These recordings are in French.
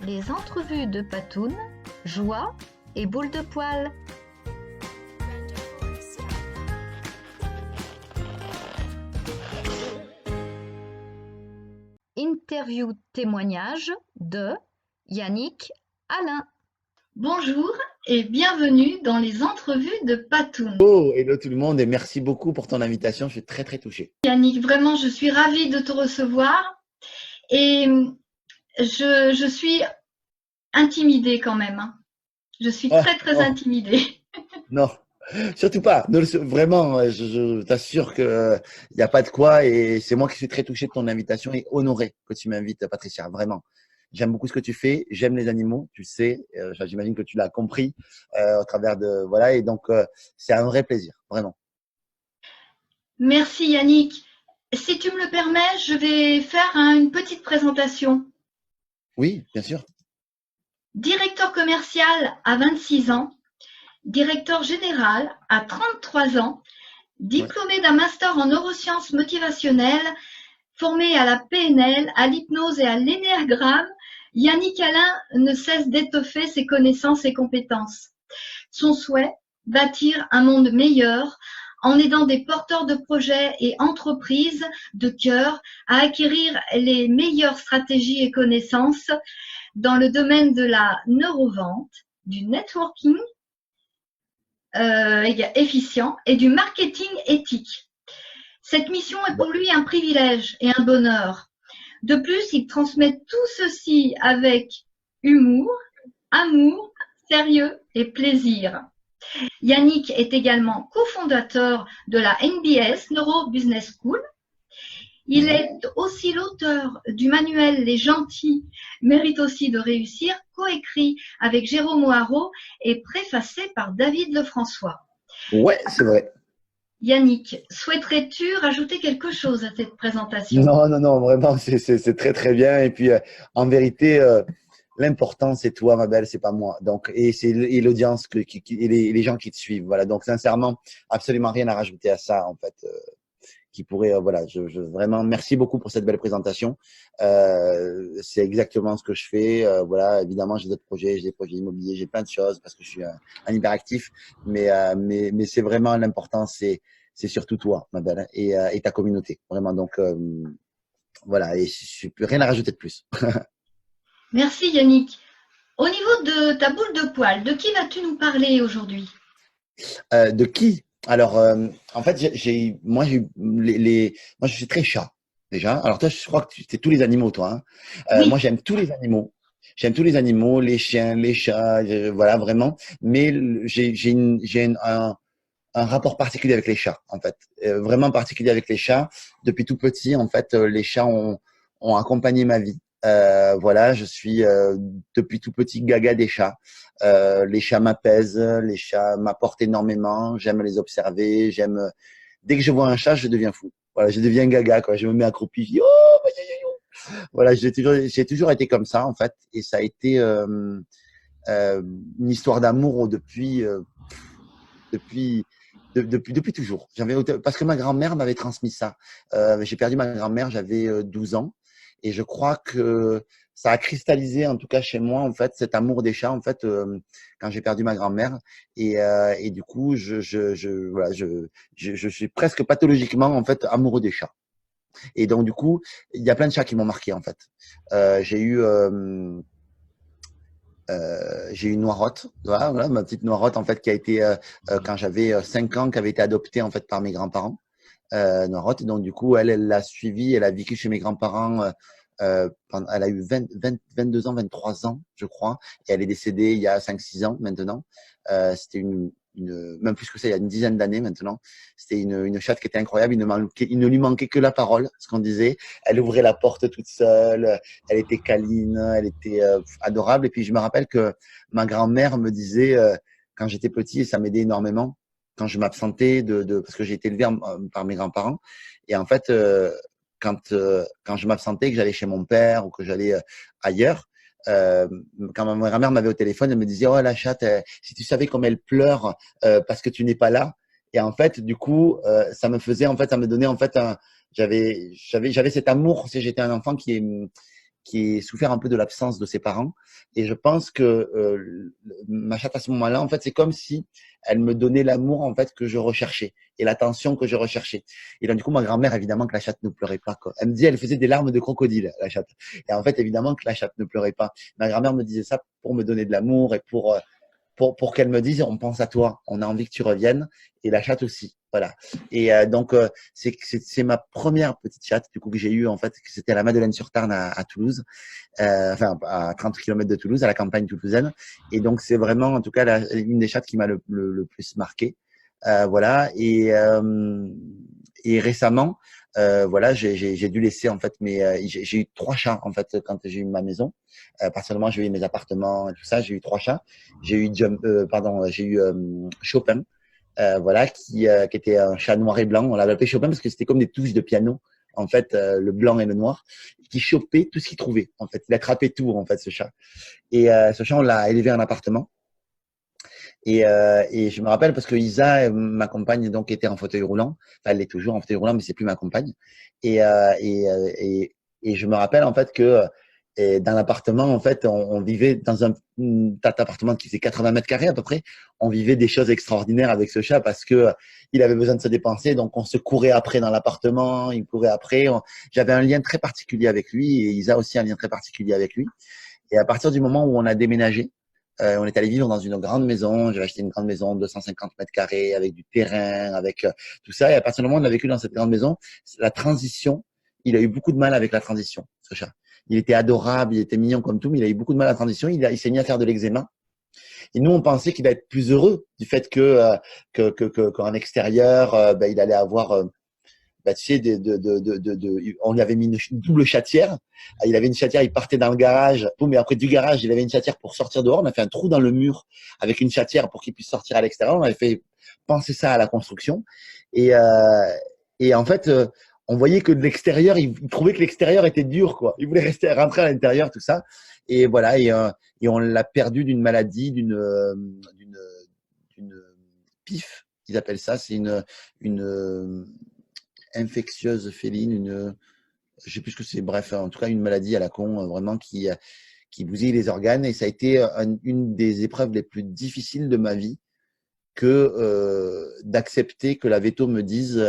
Les entrevues de Patoun, Joie et Boule de Poil. Interview témoignage de Yannick Alain. Bonjour et bienvenue dans les entrevues de Patoun. Oh, hello tout le monde et merci beaucoup pour ton invitation. Je suis très très touché. Yannick, vraiment, je suis ravie de te recevoir et je suis intimidée quand même. Je suis Oh, très oh, intimidée. non, surtout pas. Vraiment, je t'assure qu'il n'y a pas de quoi et c'est moi qui suis très touché de ton invitation et honoré que tu m'invites, Patricia. Vraiment. J'aime beaucoup ce que tu fais. J'aime les animaux, tu le sais. J'imagine que tu l'as compris au travers de voilà et donc c'est un vrai plaisir, vraiment. Merci Yannick. Si tu me le permets, je vais faire une petite présentation. Oui, bien sûr. Directeur commercial à 26 ans, directeur général à 33 ans, Ouais. diplômé d'un master en neurosciences motivationnelles, formé à la PNL, à l'hypnose et à l'énéagramme, Yannick Alain ne cesse d'étoffer ses connaissances et compétences. Son souhait, bâtir un monde meilleur en aidant des porteurs de projets et entreprises de cœur à acquérir les meilleures stratégies et connaissances dans le domaine de la neurovente, du networking efficient et du marketing éthique. Cette mission est pour lui un privilège et un bonheur. De plus, il transmet tout ceci avec humour, amour, sérieux et plaisir. Yannick est également cofondateur de la NBS Neuro Business School. Il est aussi l'auteur du manuel Les Gentils méritent aussi de réussir, coécrit avec Jérôme O'Haraud et préfacé par David Lefrançois. Ouais, c'est vrai. Yannick, souhaiterais-tu rajouter quelque chose à cette présentation? Non, non, non, vraiment, c'est très, très bien. Et puis, en vérité, l'important, c'est toi, ma belle, c'est pas moi. Donc, et c'est l'audience et les gens qui te suivent. Voilà. Donc, sincèrement, absolument rien à rajouter à ça, en fait, qui pourrait, voilà, vraiment, merci beaucoup pour cette belle présentation. C'est exactement ce que je fais. Voilà, évidemment, j'ai d'autres projets, j'ai des projets immobiliers, j'ai plein de choses parce que je suis un hyperactif. Mais c'est vraiment l'important, c'est surtout toi, ma belle, et ta communauté. Vraiment, donc, voilà, et je peux rien à rajouter de plus. Merci Yannick. Au niveau de ta boule de poil, de qui vas-tu nous parler aujourd'hui? De qui? Alors, en fait, moi, moi, je suis très chat, déjà. Alors, toi, je crois que tu es tous les animaux, toi. Hein. Moi, Oui, j'aime tous les animaux. J'aime tous les animaux, les chiens, les chats, voilà, vraiment. Mais un rapport particulier avec les chats, en fait. Vraiment particulier avec les chats. Depuis tout petit, en fait, les chats ont accompagné ma vie. Voilà, je suis depuis tout petit gaga des chats. Les chats m'apaisent, les chats m'apportent énormément. J'aime les observer. Dès que je vois un chat, je deviens fou. Voilà, je deviens gaga, quoi. Je me mets accroupi. Je dis, oh, voilà, j'ai toujours été comme ça, en fait. Et ça a été une histoire d'amour depuis, depuis toujours. Parce que ma grand-mère m'avait transmis ça. J'ai perdu ma grand-mère, j'avais 12 ans. Et je crois que ça a cristallisé, en tout cas chez moi, en fait, cet amour des chats, en fait, quand j'ai perdu ma grand-mère. Et du coup, voilà, je suis presque pathologiquement, en fait, amoureux des chats. Et donc, du coup, il y a plein de chats qui m'ont marqué, en fait. J'ai eu une Noirotte, voilà, ma petite Noirotte en fait qui a été quand j'avais 5 ans, qui avait été adoptée en fait par mes grands-parents. Noirotte, et donc du coup elle l'a suivie, elle a vécu chez mes grands-parents. Elle a eu 22 ans, 23 ans, je crois, et elle est décédée il y a 5-6 ans maintenant. C'était même plus que ça, il y a une dizaine d'années maintenant. C'était une chatte qui était incroyable. Il ne lui manquait que la parole, ce qu'on disait. Elle ouvrait la porte toute seule. Elle était câline, elle était adorable. Et puis je me rappelle que ma grand-mère me disait quand j'étais petit, et ça m'aidait énormément quand je m'absentais parce que j'ai été élevé par mes grands-parents. Et en fait, quand je m'absentais, que j'allais chez mon père ou que j'allais ailleurs, euh, quand ma grand-mère m'avait au téléphone, elle me disait, oh la chatte, si tu savais comme elle pleure parce que tu n'es pas là. Et en fait, du coup, ça me donnait en fait j'avais cet amour. Si j'étais un enfant qui est souffert un peu de l'absence de ses parents. Et je pense que ma chatte à ce moment-là, en fait, c'est comme si elle me donnait l'amour en fait que je recherchais et l'attention que je recherchais. Et donc du coup, ma grand-mère, évidemment que la chatte ne pleurait pas, quoi. Elle me dit, elle faisait des larmes de crocodile, la chatte. Et en fait, évidemment que la chatte ne pleurait pas. Ma grand-mère me disait ça pour me donner de l'amour et pour qu'elle me dise, on pense à toi, on a envie que tu reviennes, et la chatte aussi, voilà. Et donc c'est ma première petite chatte du coup que j'ai eue en fait, c'était à la Madeleine-sur-Tarn à Toulouse, enfin à 30 km de Toulouse, à la campagne toulousaine. Et donc c'est vraiment en tout cas une des chattes qui m'a le plus marqué, voilà. Et récemment, voilà, j'ai dû laisser en fait, mais j'ai eu 3 chats en fait quand j'ai eu ma maison. Personnellement, j'ai eu mes appartements et tout ça, j'ai eu 3 chats. J'ai eu j'ai eu Chopin, voilà, qui était un chat noir et blanc. On l'avait appelé Chopin parce que c'était comme des touches de piano, en fait, le blanc et le noir, qui chopait tout ce qu'il trouvait. En fait, il attrapait tout, en fait, ce chat. Et ce chat, on l'a élevé en appartement. Et je me rappelle parce que Isa, ma compagne, donc était en fauteuil roulant. Enfin, elle est toujours en fauteuil roulant, mais c'est plus ma compagne. Et, euh, et, euh, et, et je me rappelle en fait que dans l'appartement, en fait, on vivait dans un appartement qui faisait 80 mètres carrés à peu près. On vivait des choses extraordinaires avec ce chat parce que il avait besoin de se dépenser, donc on se courait après dans l'appartement, il courait après. J'avais un lien très particulier avec lui et Isa aussi un lien très particulier avec lui. Et à partir du moment où on a déménagé, on est allé vivre dans une grande maison. J'avais acheté une grande maison de 250 mètres carrés avec du terrain, avec tout ça. Et à partir du moment où on a vécu dans cette grande maison, la transition, il a eu beaucoup de mal avec la transition, ce chat. Il était adorable, il était mignon comme tout, mais il a eu beaucoup de mal à la transition. Il s'est mis à faire de l'eczéma. Et nous, on pensait qu'il allait être plus heureux du fait qu'en extérieur, il allait avoir tu sais, on lui avait mis une double chatière. Il avait une chatière, il partait dans le garage. Boum, et après du garage, il avait une chatière pour sortir dehors. On a fait un trou dans le mur avec une chatière pour qu'il puisse sortir à l'extérieur. On avait fait penser ça à la construction. Et, euh, et en fait, on voyait que de l'extérieur, il trouvait que l'extérieur était dur, quoi. Il voulait rentrer à l'intérieur, tout ça. Et voilà, et on l'a perdu d'une maladie, d'une PIF, ils appellent ça. C'est une infectieuse féline, je sais plus ce que c'est, bref, en tout cas une maladie à la con, vraiment qui bousille les organes. Et ça a été une des épreuves les plus difficiles de ma vie que d'accepter que la veto me dise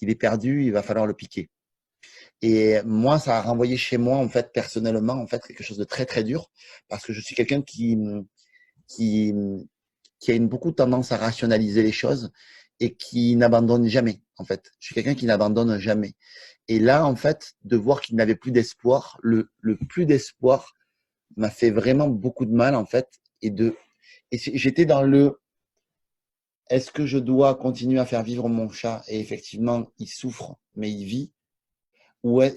il est perdu, il va falloir le piquer. Et moi, ça a renvoyé chez moi, en fait, personnellement, en fait, quelque chose de très, très dur, parce que je suis quelqu'un qui, qui a beaucoup tendance à rationaliser les choses et qui n'abandonne jamais, en fait. Je suis quelqu'un qui n'abandonne jamais. Et là, en fait, de voir qu'il n'avait plus d'espoir, le plus d'espoir m'a fait vraiment beaucoup de mal, en fait. Et j'étais dans est-ce que je dois continuer à faire vivre mon chat? Et effectivement, il souffre, mais il vit.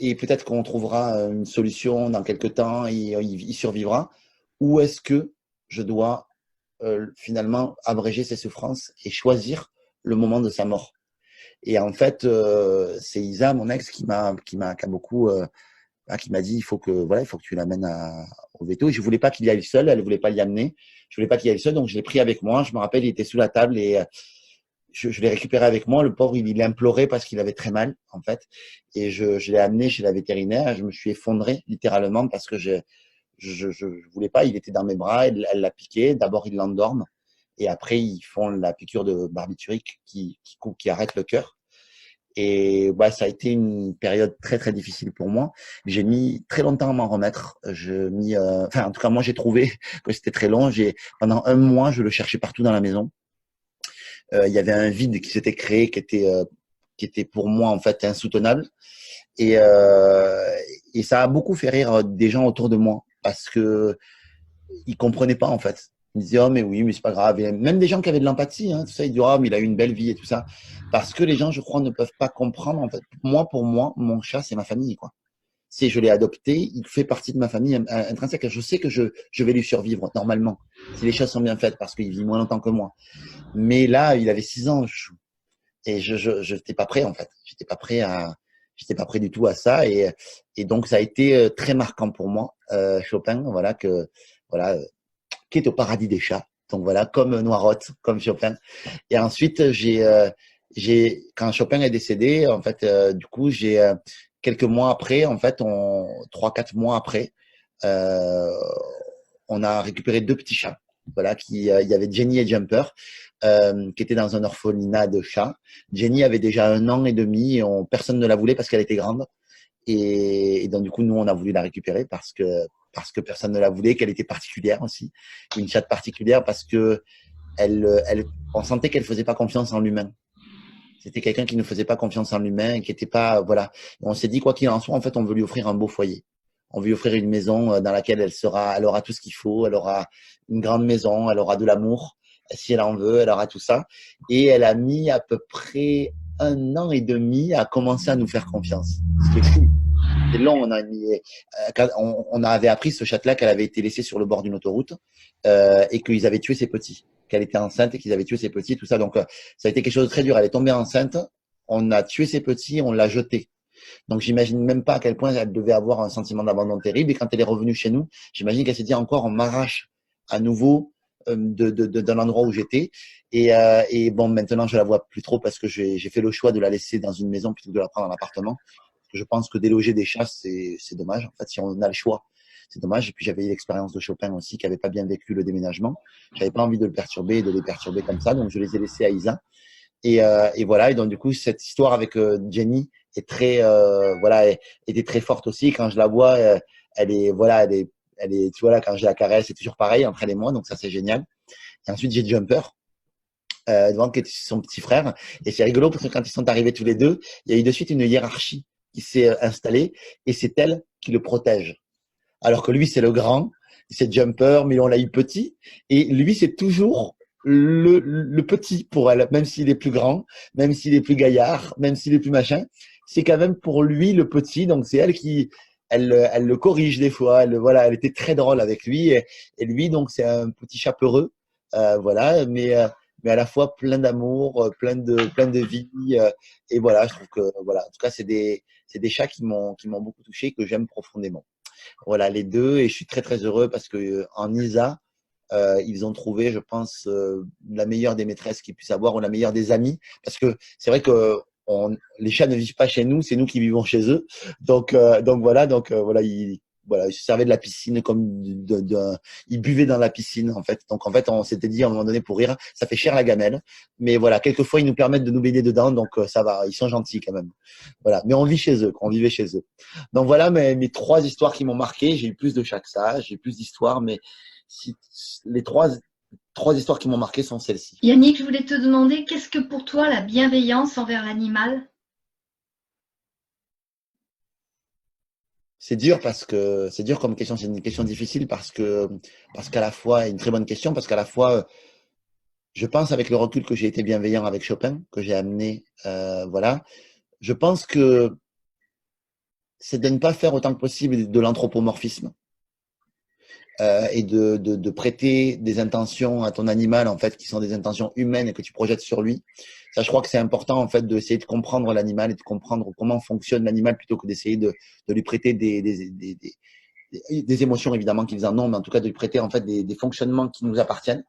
Et peut-être qu'on trouvera une solution dans quelques temps, il survivra. Ou est-ce que je dois finalement abréger ses souffrances et choisir le moment de sa mort? Et en fait, c'est Isa, mon ex, qui a beaucoup, qui m'a dit, il faut que tu l'amènes au veto. Et je voulais pas qu'il y aille seul, elle voulait pas l'y amener. Je voulais pas qu'il y aille seul, donc je l'ai pris avec moi. Je me rappelle, il était sous la table et je l'ai récupéré avec moi. Le pauvre, il implorait parce qu'il avait très mal, en fait. Et je l'ai amené chez la vétérinaire. Je me suis effondré, littéralement, parce que je voulais pas. Il était dans mes bras, elle l'a piqué. D'abord, ils l'endorment. Et après, ils font la piqûre de barbiturique qui arrête le cœur. Et ça a été une période très très difficile pour moi. J'ai mis très longtemps à m'en remettre. En tout cas, moi j'ai trouvé que c'était très long. Pendant un mois, je le cherchais partout dans la maison. Il y avait un vide qui s'était créé, qui était pour moi en fait insoutenable. Et, euh, et ça a beaucoup fait rire des gens autour de moi parce que ils comprenaient pas en fait. Ils me disaient oh mais oui mais c'est pas grave. Et même des gens qui avaient de l'empathie, tout ça, ils disaient oh mais il a eu une belle vie et tout ça. Parce que les gens, je crois, ne peuvent pas comprendre en fait. Pour moi, mon chat c'est ma famille quoi. Si je l'ai adopté, il fait partie de ma famille intrinsèque. Je sais que je vais lui survivre normalement si les choses sont bien faites parce qu'il vit moins longtemps que moi. Mais là, il avait 6 ans et je n'étais pas prêt en fait. J'étais pas prêt du tout à ça et donc ça a été très marquant pour moi. Chopin, voilà, qui est au paradis des chats. Donc voilà, comme Noirotte, comme Chopin. Et ensuite, quand Chopin est décédé, en fait, du coup, quelques mois après, en fait, 3-4 mois après, euh, on a récupéré 2 petits chats. Voilà, il y avait Jenny et Jumper, qui étaient dans un orphelinat de chats. Jenny avait déjà 1 an et demi et personne ne la voulait parce qu'elle était grande. Et donc, du coup, nous, on a voulu la récupérer parce que personne ne la voulait, qu'elle était particulière aussi. Une chatte particulière parce que on sentait qu'elle faisait pas confiance en l'humain. C'était quelqu'un qui ne faisait pas confiance en l'humain, qui était pas, voilà. Et on s'est dit, quoi qu'il en soit, en fait, on veut lui offrir un beau foyer. On veut lui offrir une maison dans laquelle elle aura tout ce qu'il faut, elle aura une grande maison, elle aura de l'amour, si elle en veut, elle aura tout ça. Et elle a mis à peu près 1 an et demi à commencer à nous faire confiance. Ce qui est fou. C'est long, on avait appris ce chat-là qu'elle avait été laissée sur le bord d'une autoroute et qu'ils avaient tué ses petits, qu'elle était enceinte et qu'ils avaient tué ses petits, tout ça. Donc, ça a été quelque chose de très dur. Elle est tombée enceinte, on a tué ses petits, on l'a jetée. Donc, j'imagine même pas à quel point elle devait avoir un sentiment d'abandon terrible. Et quand elle est revenue chez nous, j'imagine qu'elle s'est dit encore, on m'arrache à nouveau d'un endroit où j'étais. Et bon, maintenant, je la vois plus trop parce que j'ai fait le choix de la laisser dans une maison plutôt que de la prendre en appartement. Je pense que déloger des chats, c'est dommage. En fait, si on a le choix, c'est dommage. Et puis, j'avais eu l'expérience de Chopin aussi, qui n'avait pas bien vécu le déménagement. J'avais pas envie de le perturber et de les perturber comme ça. Donc, je les ai laissés à Isa. Et voilà. Et donc, du coup, cette histoire avec Jenny est très, voilà, était très forte aussi. Quand je la vois, elle est, voilà, tu vois là, quand je la caresse, c'est toujours pareil entre elle et moi. Donc, ça, c'est génial. Et ensuite, j'ai Jumper. Devant qui est son petit frère. Et c'est rigolo parce que quand ils sont arrivés tous les deux, il y a eu de suite une hiérarchie qui s'est installée et c'est elle qui le protège. Alors que lui, c'est le grand, c'est Jumper, mais on l'a eu petit. Et lui, c'est toujours le petit pour elle, même s'il est plus grand, même s'il est plus gaillard, même s'il est plus machin. C'est quand même pour lui le petit. Donc, c'est elle qui, elle le corrige des fois. Voilà, elle était très drôle avec lui. Et lui, donc, c'est un petit chat peureux. Voilà, mais à la fois plein d'amour, plein de vie. Et voilà, je trouve que, voilà, en tout cas, c'est des chats qui m'ont beaucoup touché, que j'aime profondément. Voilà, les deux, et je suis très très heureux parce que en ISA, ils ont trouvé, je pense, la meilleure des maîtresses qu'ils puissent avoir ou la meilleure des amies, parce que c'est vrai que les chats ne vivent pas chez nous, c'est nous qui vivons chez eux. Donc voilà, voilà, ils se servaient de la piscine comme ils buvaient dans la piscine en fait. Donc en fait, on s'était dit à un moment donné pour rire, ça fait cher la gamelle, mais voilà, quelquefois ils nous permettent de nous baigner dedans, donc ça va, ils sont gentils quand même. Voilà, mais on vit chez eux, on vivait chez eux. Donc voilà mes 3 histoires qui m'ont marqué. J'ai eu plus de chaque ça, j'ai eu plus d'histoires, mais si, les trois histoires qui m'ont marqué sont celles-ci. Yannick, je voulais te demander, qu'est-ce que pour toi la bienveillance envers l'animal? C'est dur parce que c'est dur comme question, c'est une question difficile parce qu'à la fois une très bonne question parce qu'à la fois je pense avec le recul que j'ai été bienveillant avec Chopin, que j'ai amené voilà. Je pense que c'est de ne pas faire autant que possible de l'anthropomorphisme et de prêter des intentions à ton animal en fait qui sont des intentions humaines et que tu projettes sur lui. Ça, je crois que c'est important en fait d'essayer de comprendre l'animal et de comprendre comment fonctionne l'animal plutôt que d'essayer de lui prêter des émotions évidemment qu'ils en ont, mais en tout cas de lui prêter en fait des fonctionnements qui nous appartiennent.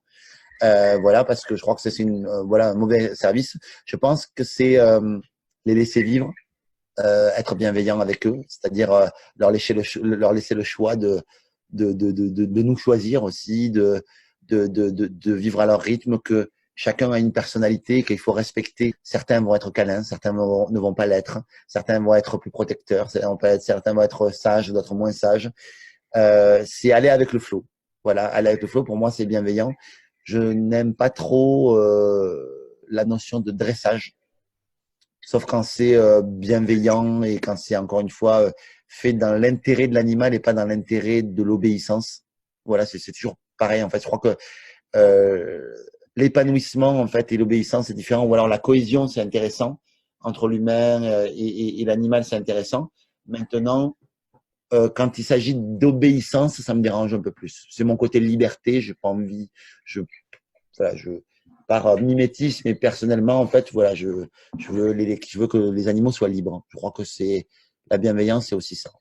Voilà, parce que je crois que c'est voilà, un mauvais service. Je pense que c'est les laisser vivre, être bienveillant avec eux, c'est-à-dire leur laisser le choix de nous choisir aussi, de vivre à leur rythme, que chacun a une personnalité, qu'il faut respecter. Certains vont être câlins, certains ne vont pas l'être, certains vont être plus protecteurs, certains vont être sages, d'autres moins sages. C'est aller avec le flow. Voilà, aller avec le flow, pour moi, c'est bienveillant. Je n'aime pas trop la notion de dressage, sauf quand c'est bienveillant et quand c'est, encore une fois, fait dans l'intérêt de l'animal et pas dans l'intérêt de l'obéissance. Voilà, c'est toujours pareil, en fait. Je crois que l'épanouissement, en fait, et l'obéissance, c'est différent. Ou alors la cohésion, c'est intéressant. Entre l'humain et l'animal, c'est intéressant. Maintenant, quand il s'agit d'obéissance, ça me dérange un peu plus. C'est mon côté liberté, j'ai pas envie, voilà, par mimétisme et personnellement, en fait, voilà, je veux que les animaux soient libres. Je crois que c'est la bienveillance, c'est aussi ça.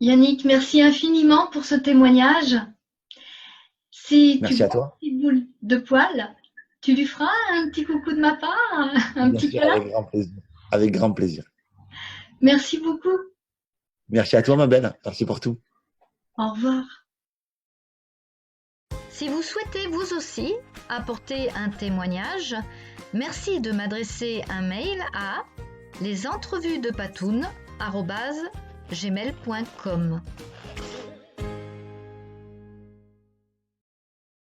Yannick, merci infiniment pour ce témoignage. Si tu Merci à vois toi. une petite boule de poil, tu lui feras un petit coucou de ma part, un Bien petit sûr, câlin? avec grand plaisir. Avec grand plaisir. Merci beaucoup. Merci à toi, ma belle. Merci pour tout. Au revoir. Si vous souhaitez vous aussi apporter un témoignage, merci de m'adresser un mail à lesentrevuesdepatoun@gmail.com.